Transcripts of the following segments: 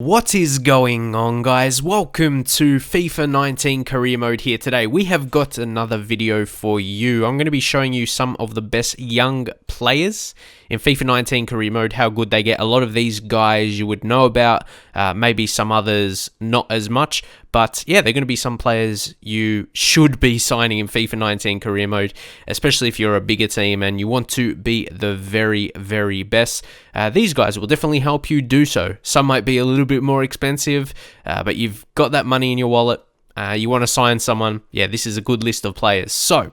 What is going on, guys? Welcome to FIFA 19 career mode here today. We have got another video for you. I'm going to be showing you some of the best young players in FIFA 19 career mode, how good they get. A lot of these guys you would know about, maybe some others not as much, but yeah, they're going to be some players you should be signing in FIFA 19 career mode, especially if you're a bigger team and you want to be the very, very best. These guys will definitely help you do so. Some might be a little bit more expensive, but you've got that money in your wallet. You want to sign someone. Yeah, this is a good list of players. So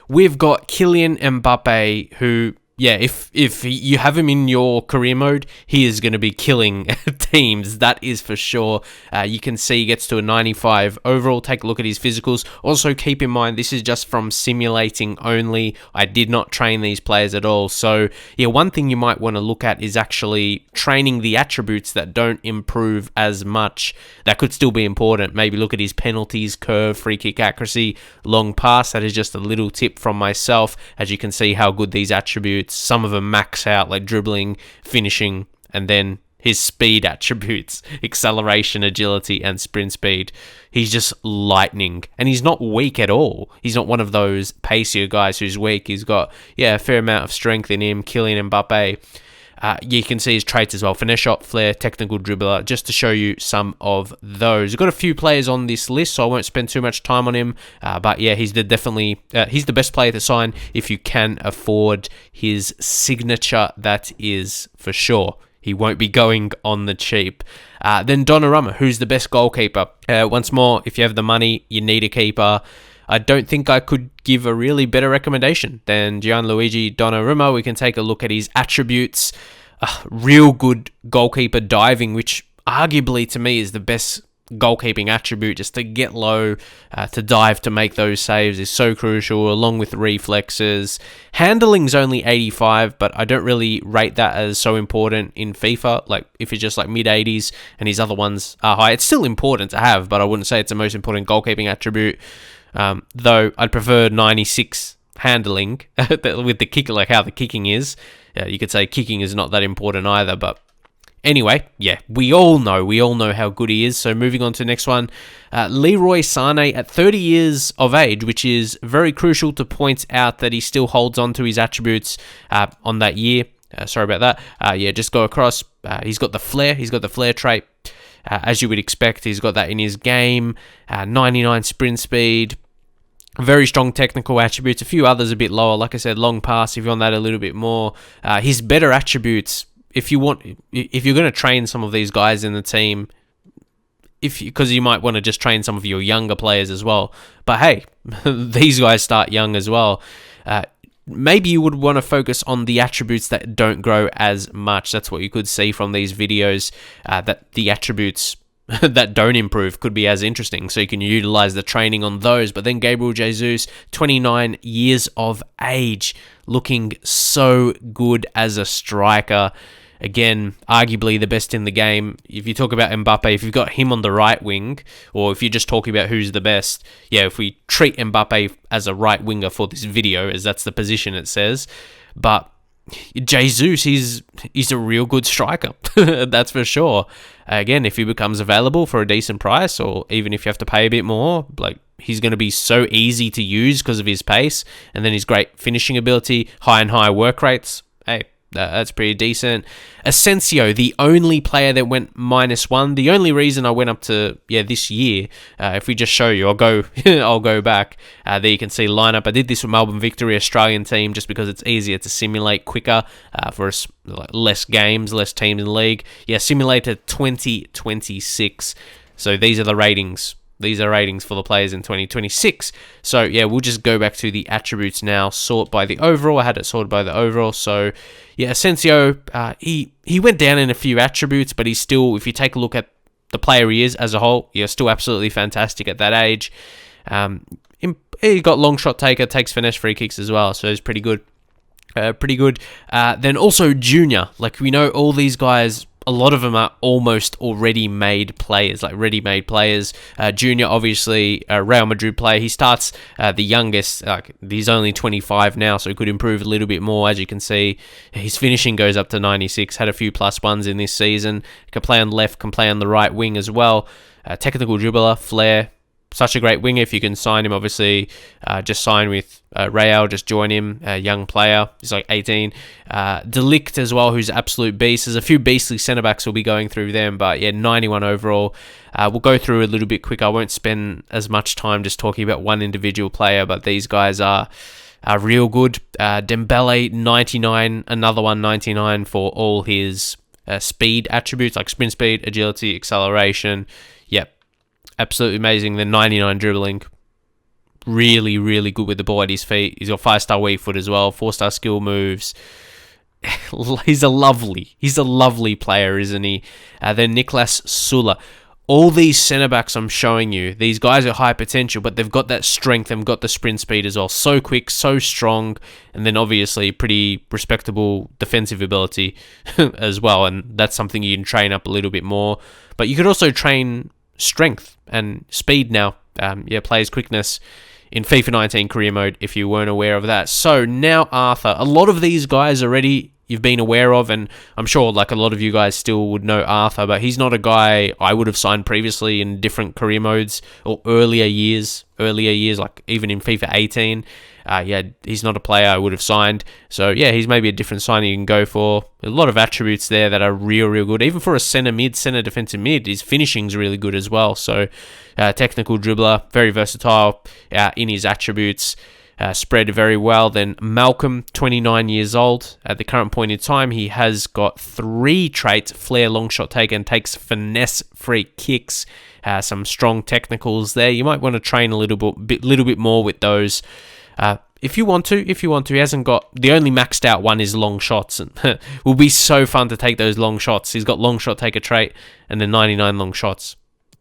we've got Kylian Mbappe, who, yeah, if you have him in your career mode, he is going to be killing teams. That is for sure. You can see he gets to a 95 overall. Take a look at his physicals. Also, keep in mind, this is just from simulating only. I did not train these players at all. So, yeah, one thing you might want to look at is actually training the attributes that don't improve as much. That could still be important. Maybe look at his penalties, curve, free kick accuracy, long pass. That is just a little tip from myself. As you can see how good these attributes, some of them max out, like dribbling, finishing, and then his speed attributes, acceleration, agility, and sprint speed. He's just lightning, and he's not weak at all. He's not one of those pacier guys who's weak. He's got, yeah, a fair amount of strength in him. Kylian Mbappe. You can see his traits as well. Finesse shot, flair, technical dribbler, just to show you some of those. We've got a few players on this list, so I won't spend too much time on him. But yeah, he's the best player to sign if you can afford his signature, that is for sure. He won't be going on the cheap. Then Donnarumma, who's the best goalkeeper. Once more, if you have the money, you need a keeper. I don't think I could give a really better recommendation than Gianluigi Donnarumma. We can take a look at his attributes. Real good goalkeeper diving, which arguably to me is the best goalkeeping attribute. Just to get low, to dive, to make those saves is so crucial, along with reflexes. Handling's only 85, but I don't really rate that as so important in FIFA. Like, if it's just like mid-80s and his other ones are high, it's still important to have, but I wouldn't say it's the most important goalkeeping attribute. Though I'd prefer 96 handling with the kick, like how the kicking is. You could say kicking is not that important either, but anyway, yeah, we all know how good he is. So moving on to the next one, Leroy Sunny at 30 years of age, which is very crucial to point out that he still holds on to his attributes on that year. Sorry about that. Yeah, just go across. He's got the flair trait. As you would expect, he's got that in his game. 99 sprint speed. Very strong technical attributes. A few others a bit lower. Like I said, long pass if you want that a little bit more. His better attributes, if you're going to train some of these guys in the team, because you might want to just train some of your younger players as well. But hey, these guys start young as well. Maybe you would want to focus on the attributes that don't grow as much. That's what you could see from these videos, that the attributes that don't improve could be as interesting. So you can utilize the training on those. But then Gabriel Jay Zeus, 29 years of age, looking so good as a striker. Again, arguably the best in the game. If you talk about Mbappe, if you've got him on the right wing, or if you're just talking about who's the best, yeah, if we treat Mbappe as a right winger for this video, as that's the position it says, but Jesus, he's a real good striker, that's for sure. Again, if he becomes available for a decent price, or even if you have to pay a bit more, like, he's going to be so easy to use because of his pace, and then his great finishing ability, high work rates. Hey, that's pretty decent. Asensio, the only player that went -1. The only reason I went up to this year, if we just show you, I'll go back. There you can see lineup. I did this with Melbourne Victory, Australian team, just because it's easier to simulate quicker for less games, less teams in the league. Yeah, simulated 2026. So these are the ratings. These are ratings for the players in 2026. So, yeah, we'll just go back to the attributes now. Sort by the overall. I had it sorted by the overall. So, yeah, Asensio, he went down in a few attributes, but he's still, if you take a look at the player he is as a whole, yeah, still absolutely fantastic at that age. He got long shot taker, takes finesse free kicks as well, so he's pretty good. Then also Junior. Like, we know all these guys a lot of them are almost already made players, like ready-made players. Junior, obviously, a Real Madrid player. He starts the youngest. He's only 25 now, so he could improve a little bit more. As you can see, his finishing goes up to 96. Had a few +1s in this season. Can play on left, can play on the right wing as well. Technical dribbler, flair. Such a great winger. If you can sign him, obviously, just sign with Real, just join him. A young player. He's like 18. Delict as well, who's absolute beast. There's a few beastly centre-backs we'll be going through them, but yeah, 91 overall. We'll go through a little bit quick. I won't spend as much time just talking about one individual player, but these guys are real good. Dembele, 99. Another one, 99 for all his speed attributes, like sprint speed, agility, acceleration. Yep. Absolutely amazing. The 99 dribbling. Really, really good with the ball at his feet. He's got 5-star weak foot as well. 4-star skill moves. He's a lovely player, isn't he? Then Niklas Sula. All these centre-backs I'm showing you, these guys are high potential, but they've got that strength. They've got the sprint speed as well. So quick, so strong. And then obviously pretty respectable defensive ability as well. And that's something you can train up a little bit more. But you could also train strength and speed now. Players' quickness in FIFA 19 career mode, if you weren't aware of that. So now Arthur, a lot of these guys already you've been aware of, and I'm sure like a lot of you guys still would know Arthur, but he's not a guy I would have signed previously in different career modes or earlier years, like even in FIFA 18. He's not a player I would have signed. So yeah, he's maybe a different signing you can go for. A lot of attributes there that are real good. Even for a center defensive mid, his finishing's really good as well. So technical dribbler, very versatile in his attributes. Spread very well. Then Malcolm, 29 years old. At the current point in time, he has got 3 traits: flair, long shot taker, and takes finesse free kicks. Some strong technicals there. You might want to train a little bit more with those. If you want to, he hasn't got, the only maxed out one is long shots, and it will be so fun to take those long shots. He's got long shot taker trait and then 99 long shots.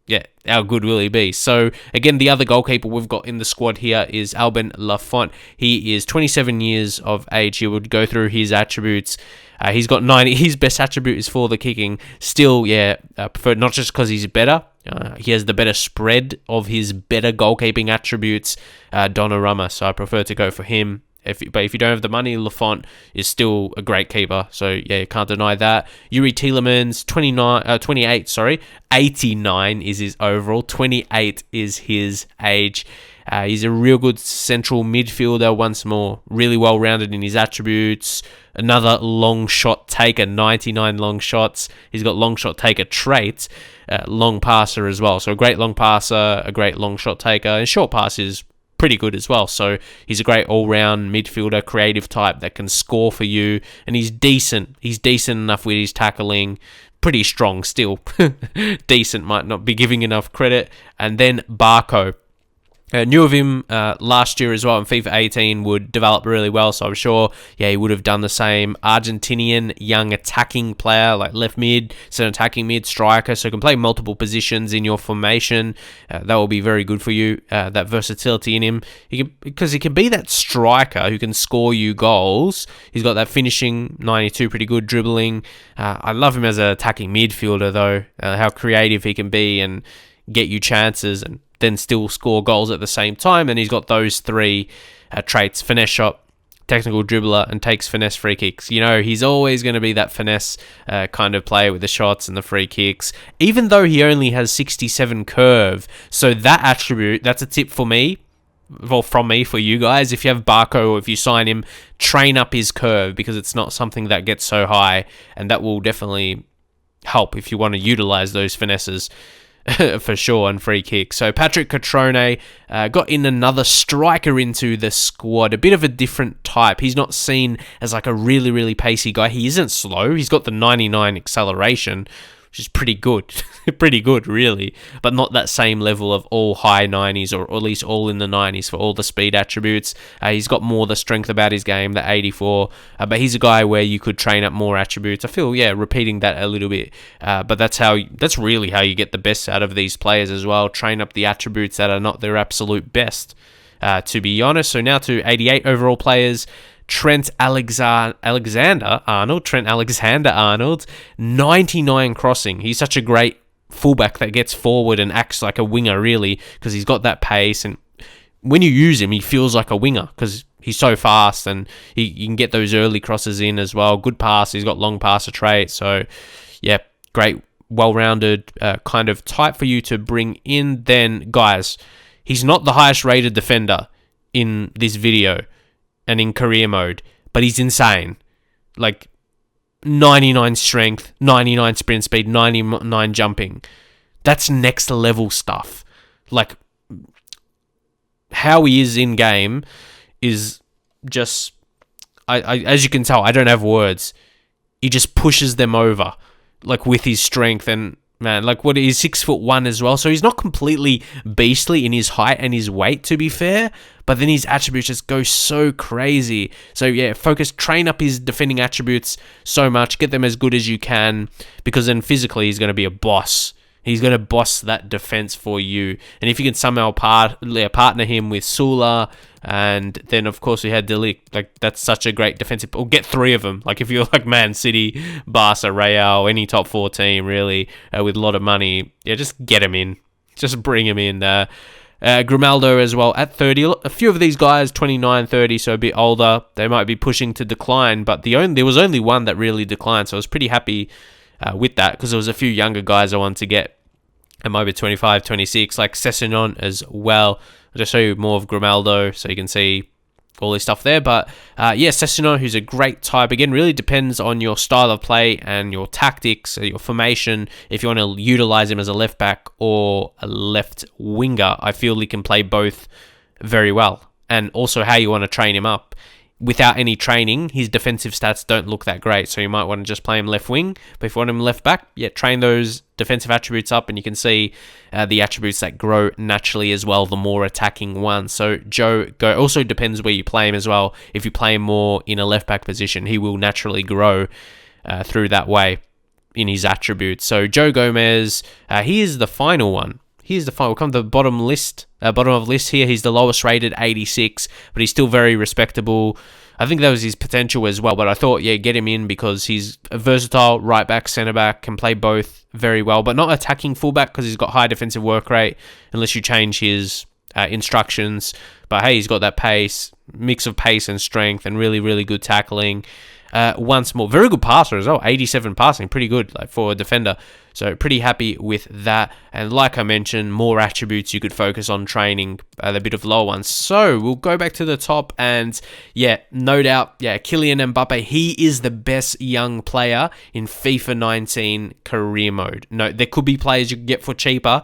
Yeah, how good will he be? So, again, the other goalkeeper we've got in the squad here is Alban Lafont. He is 27 years of age. He would go through his attributes. He's got 90. His best attribute is for the kicking. Still, preferred, not just because he's better. He has the better spread of his better goalkeeping attributes, Donnarumma. So I prefer to go for him. But if you don't have the money, Lafont is still a great keeper. So yeah, you can't deny that. Yuri Tielemans, 89 is his overall. 28 is his age. He's a real good central midfielder once more. Really well-rounded in his attributes. Another long shot taker, 99 long shots. He's got long shot taker traits. Long passer as well. So a great long passer, a great long shot taker. And short pass is pretty good as well. So he's a great all-round midfielder, creative type that can score for you. And he's decent. He's decent enough with his tackling. Pretty strong still. Decent, might not be giving enough credit. And then Barco. Knew of him last year as well in FIFA 18, would develop really well, so I'm sure, he would have done the same. Argentinian young attacking player, like left mid, center attacking mid, striker, so can play multiple positions in your formation. That will be very good for you, that versatility in him. Because he can be that striker who can score you goals. He's got that finishing, 92, pretty good dribbling. I love him as an attacking midfielder though, how creative he can be and get you chances and then still score goals at the same time. And he's got those 3 traits: finesse shot, technical dribbler, and takes finesse free kicks. He's always going to be that finesse kind of player with the shots and the free kicks, even though he only has 67 curve. So that attribute, that's a tip for me, well, from me for you guys. If you have Barco or if you sign him, train up his curve, because it's not something that gets so high, and that will definitely help if you want to utilize those finesses. For sure, and free kick. So Patrick Catrone got in another striker into the squad, a bit of a different type. He's not seen as like a really, really pacey guy. He isn't slow. He's got the 99 acceleration, which is pretty good. Pretty good, really. But not that same level of all high 90s, or at least all in the 90s for all the speed attributes. He's got more the strength about his game, the 84. But he's a guy where you could train up more attributes. I feel, repeating that a little bit. But that's really how you get the best out of these players as well. Train up the attributes that are not their absolute best, to be honest. So now to 88 overall players. Trent Alexander-Arnold, 99 crossing. He's such a great fullback that gets forward and acts like a winger, really, because he's got that pace. And when you use him, he feels like a winger because he's so fast, and you can get those early crosses in as well. Good pass. He's got long passer trait. So, yeah, great, well-rounded kind of type for you to bring in. Then, guys, he's not the highest rated defender in this video and in career mode, but he's insane. Like 99 strength, 99 sprint speed, 99 jumping. That's next level stuff. Like how he is in game is just, I as you can tell, I don't have words. He just pushes them over, like with his strength. And man, like what, he's 6'1" as well, so he's not completely beastly in his height and his weight, to be fair. But then his attributes just go so crazy. So yeah, train up his defending attributes so much, get them as good as you can, because then physically he's going to be a boss. He's going to boss that defense for you. And if you can somehow partner him with Sula, and then of course we had De Ligt, like that's such a great defensive. Or get three of them. Like if you're like Man City, Barca, Real, any top 4 team really, with a lot of money, yeah, just get him in. Just bring him in. Grimaldo as well at 30. A few of these guys 29, 30, so a bit older. They might be pushing to decline, but there was only one that really declined, so I was pretty happy with that, because there was a few younger guys I wanted to get. It might be 25, 26, like Sessegnon as well. I'll just show you more of Grimaldo so you can see all this stuff there. But yeah, Sessegnon, who's a great type. Again, really depends on your style of play and your tactics, your formation. If you want to utilize him as a left back or a left winger, I feel he can play both very well. And also how you want to train him up. Without any training, his defensive stats don't look that great, so you might want to just play him left wing. But if you want him left back, yeah, train those defensive attributes up, and you can see the attributes that grow naturally as well, the more attacking ones. So Joe Go also depends where you play him as well. If you play him more in a left back position, he will naturally grow through that way in his attributes. So Joe Gomez, he is the final one. Here's the final. We'll come to the bottom of list here. He's the lowest rated, 86, but he's still very respectable. I think that was his potential as well, but I thought, yeah, get him in because he's a versatile right back, centre back, can play both very well, but not attacking fullback because he's got high defensive work rate unless you change his instructions. But hey, he's got that pace, mix of pace and strength, and really, really good tackling. Once more, very good passer as well, 87 passing, pretty good like for a defender. So pretty happy with that. And like I mentioned, more attributes you could focus on training, a bit of lower ones. So we'll go back to the top, and yeah, no doubt, yeah, Kylian Mbappe, he is the best young player in FIFA 19 career mode. No, there could be players you could get for cheaper,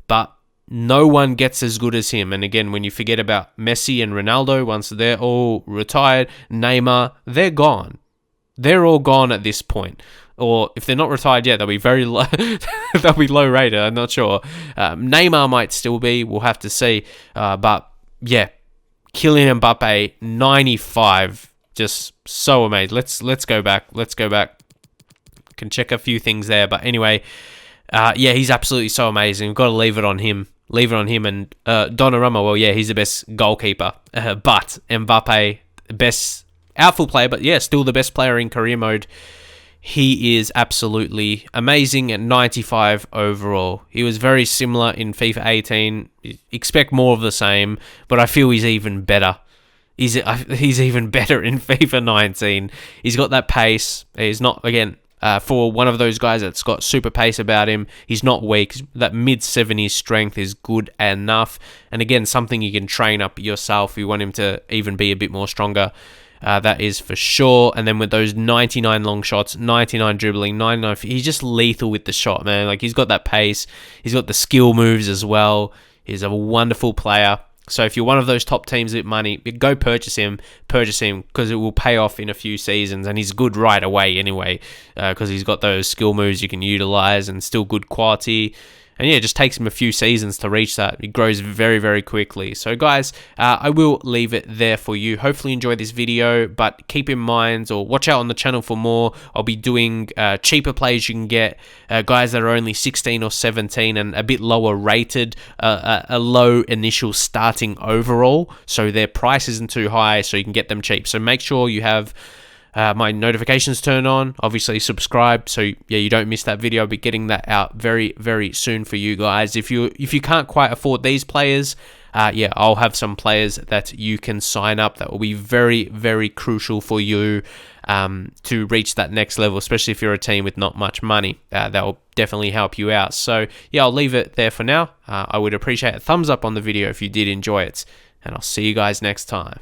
but no one gets as good as him. And again, when you forget about Messi and Ronaldo, once they're all retired, Neymar, they're gone. They're all gone at this point. Or if they're not retired yet, they'll be very low. They'll be low rated. I'm not sure. Neymar might still be. We'll have to see. But yeah, Kylian Mbappe, 95, just so amazing. Let's go back. Can check a few things there. But anyway, yeah, he's absolutely so amazing. We've got to leave it on him. And Donnarumma, well, yeah, he's the best goalkeeper. But Mbappe, best outfield player, but yeah, still the best player in career mode. He is absolutely amazing at 95 overall. He was very similar in FIFA 18. Expect more of the same, but I feel he's even better. He's even better in FIFA 19. He's got that pace. He's not, again, for one of those guys that's got super pace about him, he's not weak. That mid-70s strength is good enough. And again, something you can train up yourself if you want him to even be a bit more stronger. That is for sure. And then with those 99 long shots, 99 dribbling, 99, he's just lethal with the shot, man. Like, he's got that pace. He's got the skill moves as well. He's a wonderful player. So if you're one of those top teams with money, go purchase him because it will pay off in a few seasons. And he's good right away anyway, because he's got those skill moves you can utilize and still good quality. And yeah, it just takes him a few seasons to reach that. It grows very, very quickly. So guys, I will leave it there for you. Hopefully you enjoy this video, but keep in mind, or watch out on the channel for more. I'll be doing cheaper players you can get, guys that are only 16 or 17 and a bit lower rated, a low initial starting overall, so their price isn't too high, so you can get them cheap. So make sure you have my notifications turned on, obviously subscribe, so yeah, you don't miss that video. I'll be getting that out very, very soon for you guys. If you can't quite afford these players, yeah, I'll have some players that you can sign up that will be very, very crucial for you to reach that next level, especially if you're a team with not much money. That will definitely help you out. So yeah, I'll leave it there for now. I would appreciate a thumbs up on the video if you did enjoy it, and I'll see you guys next time.